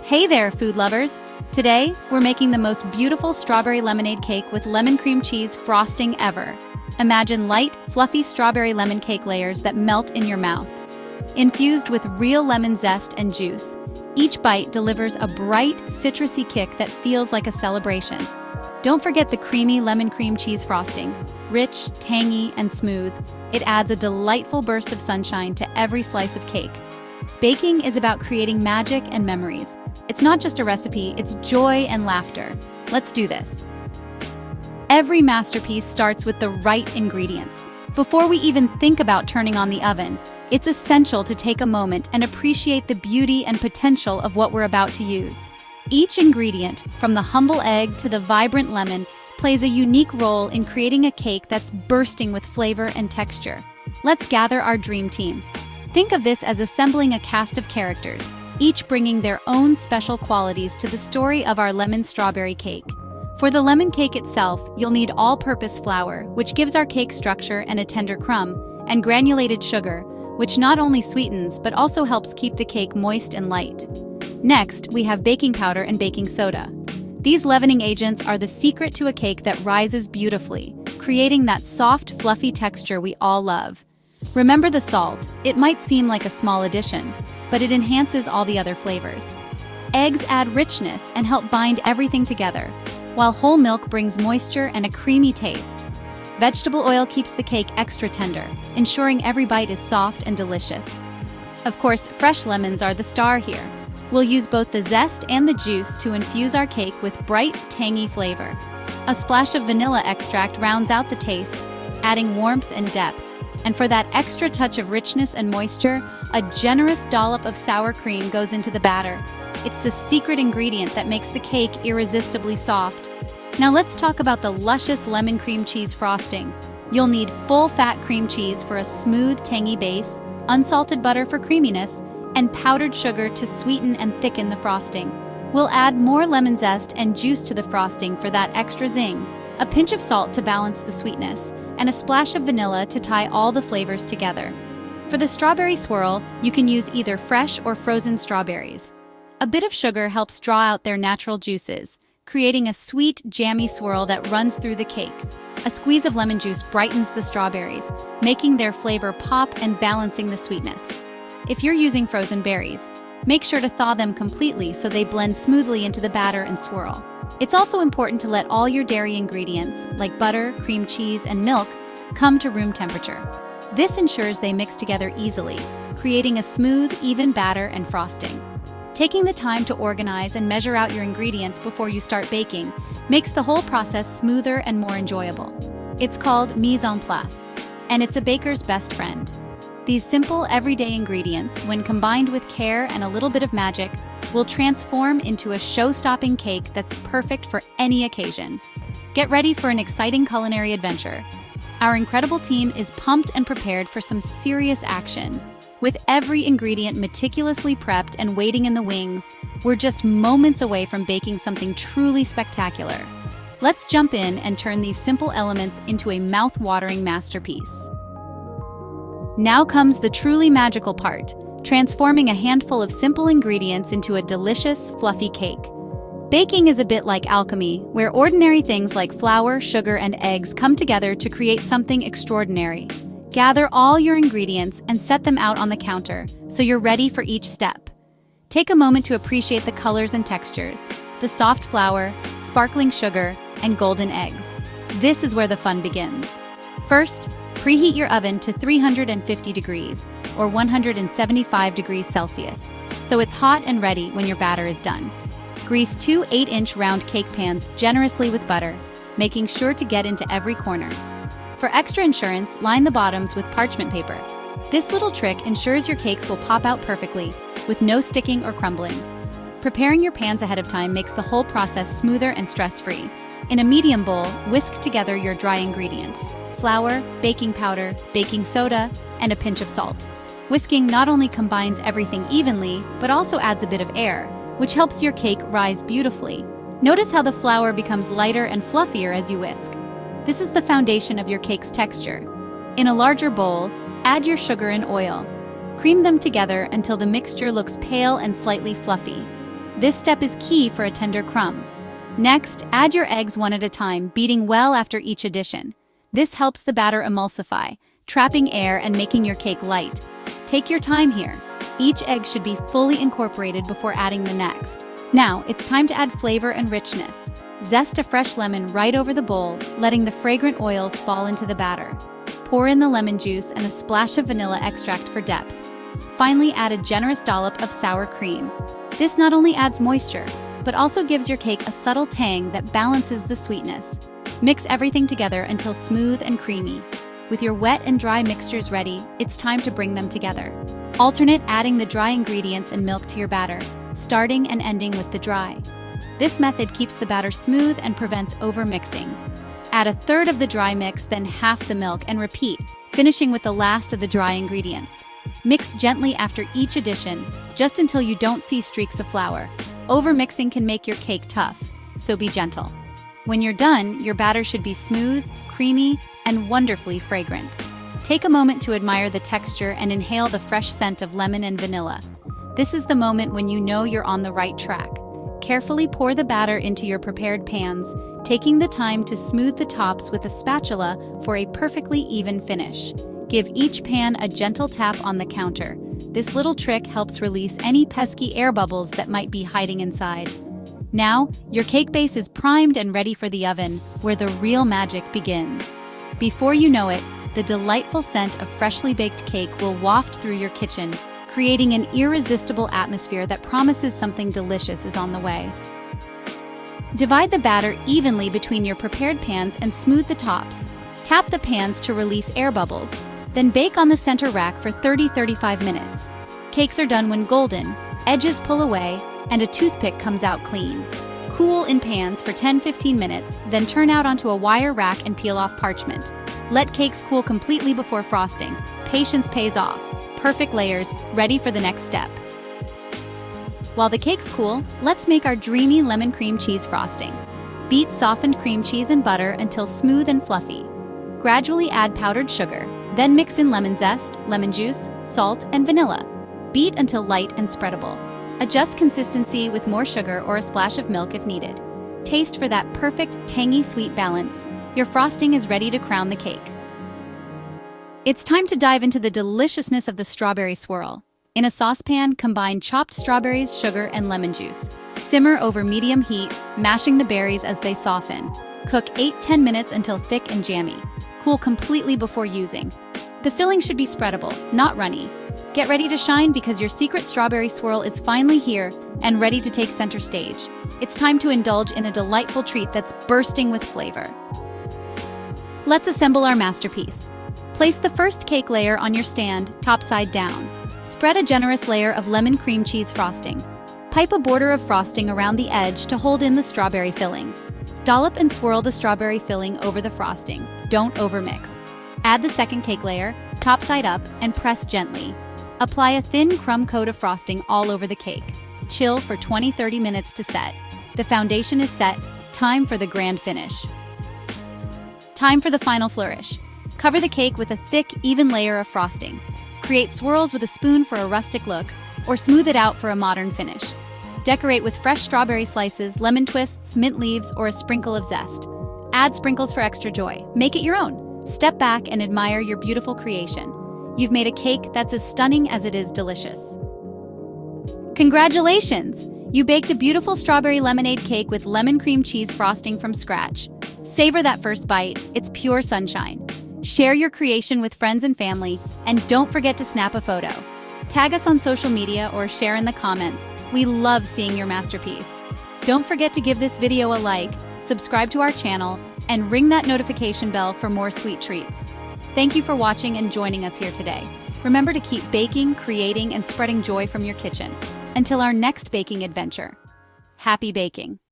Hey there, food lovers! Today, we're making the most beautiful strawberry lemonade cake with lemon cream cheese frosting ever. Imagine light, fluffy strawberry lemon cake layers that melt in your mouth. Infused with real lemon zest and juice, each bite delivers a bright, citrusy kick that feels like a celebration. Don't forget the creamy lemon cream cheese frosting. Rich, tangy, and smooth, it adds a delightful burst of sunshine to every slice of cake. Baking is about creating magic and memories. It's not just a recipe, it's joy and laughter. Let's do this. Every masterpiece starts with the right ingredients. Before we even think about turning on the oven, it's essential to take a moment and appreciate the beauty and potential of what we're about to use. Each ingredient, from the humble egg to the vibrant lemon, plays a unique role in creating a cake that's bursting with flavor and texture. Let's gather our dream team. Think of this as assembling a cast of characters, each bringing their own special qualities to the story of our lemon strawberry cake. For the lemon cake itself, you'll need all-purpose flour, which gives our cake structure and a tender crumb, and granulated sugar, which not only sweetens but also helps keep the cake moist and light. Next, we have baking powder and baking soda. These leavening agents are the secret to a cake that rises beautifully, creating that soft, fluffy texture we all love. Remember the salt. It might seem like a small addition, but it enhances all the other flavors. Eggs add richness and help bind everything together, while whole milk brings moisture and a creamy taste. Vegetable oil keeps the cake extra tender, ensuring every bite is soft and delicious. Of course, fresh lemons are the star here. We'll use both the zest and the juice to infuse our cake with bright, tangy flavor. A splash of vanilla extract rounds out the taste, adding warmth and depth. And for that extra touch of richness and moisture, a generous dollop of sour cream goes into the batter. It's the secret ingredient that makes the cake irresistibly soft. Now let's talk about the luscious lemon cream cheese frosting. You'll need full-fat cream cheese for a smooth, tangy base, unsalted butter for creaminess, and powdered sugar to sweeten and thicken the frosting. We'll add more lemon zest and juice to the frosting for that extra zing, a pinch of salt to balance the sweetness, and a splash of vanilla to tie all the flavors together. For the strawberry swirl, you can use either fresh or frozen strawberries. A bit of sugar helps draw out their natural juices, creating a sweet, jammy swirl that runs through the cake. A squeeze of lemon juice brightens the strawberries, making their flavor pop and balancing the sweetness. If you're using frozen berries, make sure to thaw them completely so they blend smoothly into the batter and swirl. It's also important to let all your dairy ingredients, like butter, cream cheese, and milk, come to room temperature. This ensures they mix together easily, creating a smooth, even batter and frosting. Taking the time to organize and measure out your ingredients before you start baking makes the whole process smoother and more enjoyable. It's called mise en place, and it's a baker's best friend. These simple, everyday ingredients, when combined with care and a little bit of magic, will transform into a show-stopping cake that's perfect for any occasion. Get ready for an exciting culinary adventure. Our incredible team is pumped and prepared for some serious action. With every ingredient meticulously prepped and waiting in the wings, we're just moments away from baking something truly spectacular. Let's jump in and turn these simple elements into a mouth-watering masterpiece. Now comes the truly magical part, transforming a handful of simple ingredients into a delicious, fluffy cake. Baking is a bit like alchemy, where ordinary things like flour, sugar, and eggs come together to create something extraordinary. Gather all your ingredients and set them out on the counter, so you're ready for each step. Take a moment to appreciate the colors and textures, the soft flour, sparkling sugar, and golden eggs. This is where the fun begins. First, preheat your oven to 350 degrees, or 175 degrees Celsius, so it's hot and ready when your batter is done. Grease two 8-inch round cake pans generously with butter, making sure to get into every corner. For extra insurance, line the bottoms with parchment paper. This little trick ensures your cakes will pop out perfectly, with no sticking or crumbling. Preparing your pans ahead of time makes the whole process smoother and stress-free. In a medium bowl, whisk together your dry ingredients: flour, baking powder, baking soda, and a pinch of salt. Whisking not only combines everything evenly, but also adds a bit of air, which helps your cake rise beautifully. Notice how the flour becomes lighter and fluffier as you whisk. This is the foundation of your cake's texture. In a larger bowl, add your sugar and oil. Cream them together until the mixture looks pale and slightly fluffy. This step is key for a tender crumb. Next, add your eggs one at a time, beating well after each addition. This helps the batter emulsify, trapping air and making your cake light. Take your time here. Each egg should be fully incorporated before adding the next. Now, it's time to add flavor and richness. Zest a fresh lemon right over the bowl, letting the fragrant oils fall into the batter. Pour in the lemon juice and a splash of vanilla extract for depth. Finally, add a generous dollop of sour cream. This not only adds moisture, but also gives your cake a subtle tang that balances the sweetness. Mix everything together until smooth and creamy. With your wet and dry mixtures ready, it's time to bring them together. Alternate adding the dry ingredients and milk to your batter, starting and ending with the dry. This method keeps the batter smooth and prevents overmixing. Add a third of the dry mix, then half the milk, and repeat, finishing with the last of the dry ingredients. Mix gently after each addition, just until you don't see streaks of flour. Overmixing can make your cake tough, so be gentle. When you're done, your batter should be smooth, creamy, and wonderfully fragrant. Take a moment to admire the texture and inhale the fresh scent of lemon and vanilla. This is the moment when you know you're on the right track. Carefully pour the batter into your prepared pans, taking the time to smooth the tops with a spatula for a perfectly even finish. Give each pan a gentle tap on the counter. This little trick helps release any pesky air bubbles that might be hiding inside. Now, your cake base is primed and ready for the oven, where the real magic begins. Before you know it, the delightful scent of freshly baked cake will waft through your kitchen, creating an irresistible atmosphere that promises something delicious is on the way. Divide the batter evenly between your prepared pans and smooth the tops. Tap the pans to release air bubbles, then bake on the center rack for 30-35 minutes. Cakes are done when golden, edges pull away, and a toothpick comes out clean. Cool in pans for 10-15 minutes, then turn out onto a wire rack and peel off parchment. Let cakes cool completely before frosting. Patience pays off. Perfect layers, ready for the next step. While the cake's cool, let's make our dreamy lemon cream cheese frosting. Beat softened cream cheese and butter until smooth and fluffy. Gradually add powdered sugar, then mix in lemon zest, lemon juice, salt, and vanilla. Beat until light and spreadable. Adjust consistency with more sugar or a splash of milk if needed. Taste for that perfect, tangy sweet balance. Your frosting is ready to crown the cake. It's time to dive into the deliciousness of the strawberry swirl. In a saucepan, combine chopped strawberries, sugar, and lemon juice. Simmer over medium heat, mashing the berries as they soften. Cook 8-10 minutes until thick and jammy. Cool completely before using. The filling should be spreadable, not runny. Get ready to shine because your secret strawberry swirl is finally here and ready to take center stage. It's time to indulge in a delightful treat that's bursting with flavor. Let's assemble our masterpiece. Place the first cake layer on your stand, top side down. Spread a generous layer of lemon cream cheese frosting. Pipe a border of frosting around the edge to hold in the strawberry filling. Dollop and swirl the strawberry filling over the frosting. Don't overmix. Add the second cake layer, top side up, and press gently. Apply a thin crumb coat of frosting all over the cake. Chill for 20-30 minutes to set. The foundation is set. Time for the grand finish. Time for the final flourish. Cover the cake with a thick, even layer of frosting. Create swirls with a spoon for a rustic look, or smooth it out for a modern finish. Decorate with fresh strawberry slices, lemon twists, mint leaves, or a sprinkle of zest. Add sprinkles for extra joy. Make it your own. Step back and admire your beautiful creation. You've made a cake that's as stunning as it is delicious. Congratulations! You baked a beautiful strawberry lemonade cake with lemon cream cheese frosting from scratch. Savor that first bite. It's pure sunshine. Share your creation with friends and family, and don't forget to snap a photo. Tag us on social media or share in the comments. We love seeing your masterpiece. Don't forget to give this video a like, subscribe to our channel, and ring that notification bell for more sweet treats. Thank you for watching and joining us here today. Remember to keep baking, creating, and spreading joy from your kitchen. Until our next baking adventure. Happy baking!